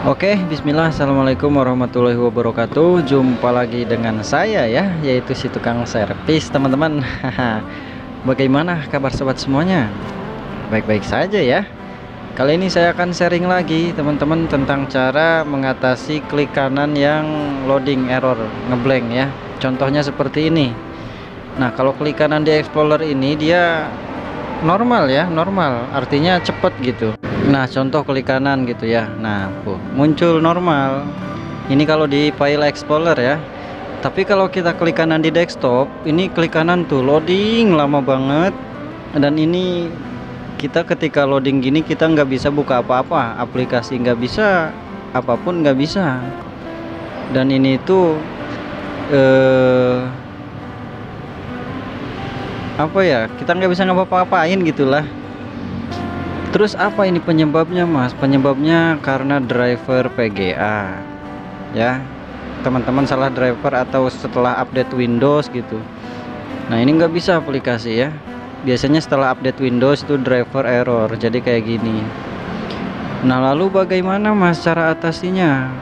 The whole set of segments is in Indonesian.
Oke, bismillah, assalamualaikum warahmatullahi wabarakatuh. Jumpa lagi dengan saya ya, yaitu si tukang servis teman-teman. Bagaimana kabar sobat semuanya? Baik-baik saja ya. Kali ini saya akan sharing lagi teman-teman tentang cara mengatasi klik kanan yang loading error, ngeblank ya. Contohnya seperti ini. Nah, kalau klik kanan di Explorer ini dia normal ya, normal artinya cepet gitu. Nah, contoh klik kanan gitu ya. Nah, muncul normal. Ini kalau di file Explorer ya. Tapi kalau kita klik kanan di desktop, ini klik kanan tuh loading lama banget. Dan ini kita ketika loading gini kita nggak bisa buka apa-apa, aplikasi nggak bisa, apapun nggak bisa. Dan ini tuh apa ya, kita nggak bisa ngapa-ngapain gitulah. Terus apa ini penyebabnya mas? Penyebabnya karena driver PGA ya, teman-teman salah driver atau setelah update Windows gitu. Nah, ini nggak bisa aplikasi ya. Biasanya setelah update Windows itu driver error, jadi kayak gini. Nah, lalu bagaimana mas cara atasinya?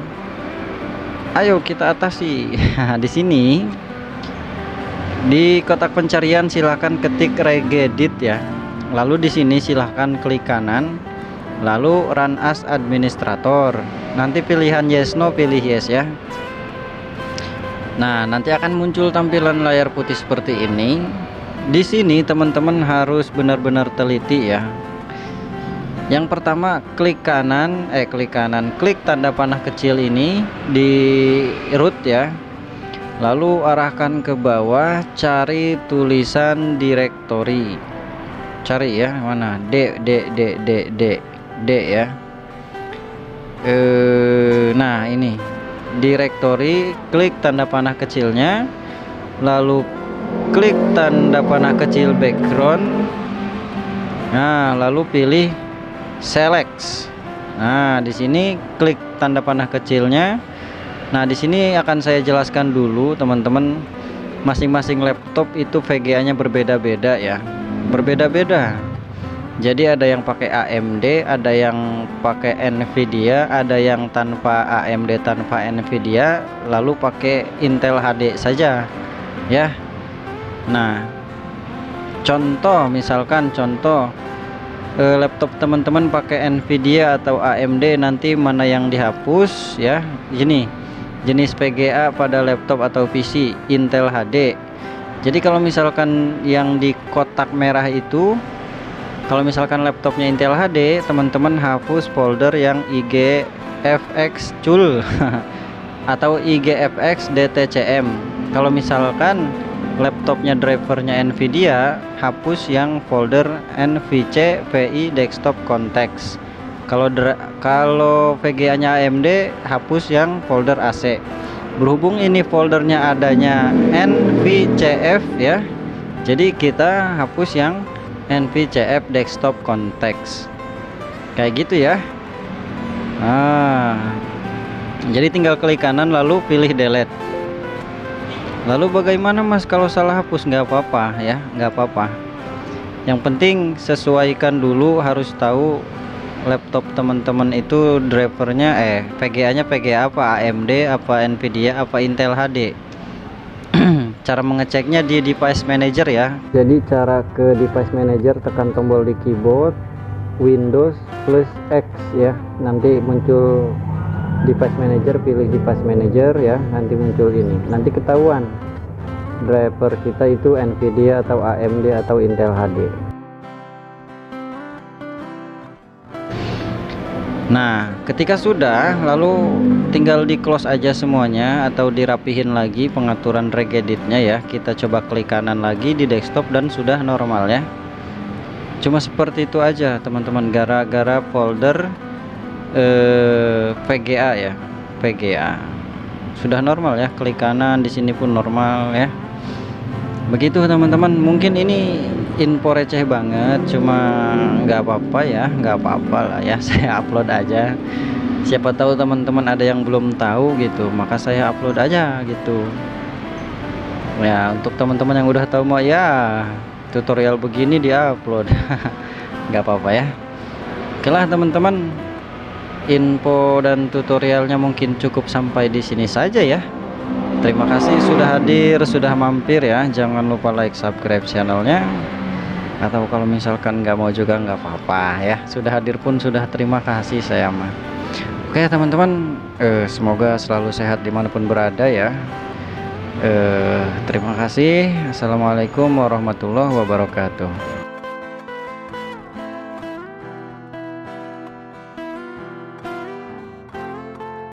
Ayo kita atasi. Di sini di kotak pencarian silahkan ketik regedit ya. Lalu di sini silahkan klik kanan, lalu run as administrator. Nanti pilihan yes no, pilih yes ya. Nah, nanti akan muncul tampilan layar putih seperti ini. Di sini teman-teman harus benar-benar teliti ya. Yang pertama klik tanda panah kecil ini di root ya. Lalu arahkan ke bawah, cari tulisan directory. Cari ya, mana? D ya. Nah, ini directory, klik tanda panah kecilnya, lalu klik tanda panah kecil background. Nah, lalu pilih select. Nah, di sini klik tanda panah kecilnya. Nah, di sini akan saya jelaskan dulu teman-teman, masing-masing laptop itu VGA-nya berbeda-beda ya. Berbeda-beda. Jadi ada yang pakai AMD, ada yang pakai Nvidia, ada yang tanpa AMD, tanpa Nvidia, lalu pakai Intel HD saja ya. Nah, misalkan contoh laptop teman-teman pakai Nvidia atau AMD, nanti mana yang dihapus ya. Gini, jenis PGA pada laptop atau PC Intel HD. Jadi kalau misalkan yang di kotak merah itu, kalau misalkan laptopnya Intel HD, teman-teman hapus folder yang IGFX CUL atau IGFX DTCM. Kalau misalkan laptopnya drivernya Nvidia, hapus yang folder NVC VI desktop context. Kalau VGA-nya AMD, hapus yang folder AC. Berhubung ini foldernya adanya NVCF ya, jadi kita hapus yang NVCF desktop context. Kayak gitu ya. Nah, jadi tinggal klik kanan lalu pilih delete. Lalu bagaimana mas kalau salah hapus? Nggak apa-apa ya, nggak apa-apa. Yang penting sesuaikan dulu, harus tahu laptop teman-teman itu drivernya VGA-nya VGA apa, AMD apa, Nvidia apa, Intel HD. Cara mengeceknya di device manager ya. Jadi cara ke device manager, tekan tombol di keyboard Windows plus X ya, nanti muncul device manager, pilih device manager ya, nanti muncul ini, nanti ketahuan driver kita itu Nvidia atau AMD atau Intel HD. Nah, ketika sudah, lalu tinggal di close aja semuanya atau dirapihin lagi pengaturan regeditnya ya. Kita coba klik kanan lagi di desktop dan sudah normal ya. Cuma seperti itu aja teman-teman, gara-gara folder VGA ya, VGA sudah normal ya. Klik kanan di sini pun normal ya. Begitu teman-teman, mungkin ini info receh banget, cuma nggak apa-apa ya, nggak apa-apa lah ya. Saya upload aja, siapa tahu teman-teman ada yang belum tahu gitu, maka saya upload aja gitu ya. Untuk teman-teman yang udah tahu mau ya tutorial begini dia upload. Nggak apa-apa ya. Oke lah teman-teman, info dan tutorialnya mungkin cukup sampai di sini saja ya. Terima kasih sudah hadir, sudah mampir ya. Jangan lupa like, subscribe channelnya. Atau kalau misalkan nggak mau juga nggak apa-apa ya. Sudah hadir pun sudah terima kasih saya mah. Oke teman-teman, semoga selalu sehat dimanapun berada ya. Terima kasih. Assalamualaikum warahmatullahi wabarakatuh.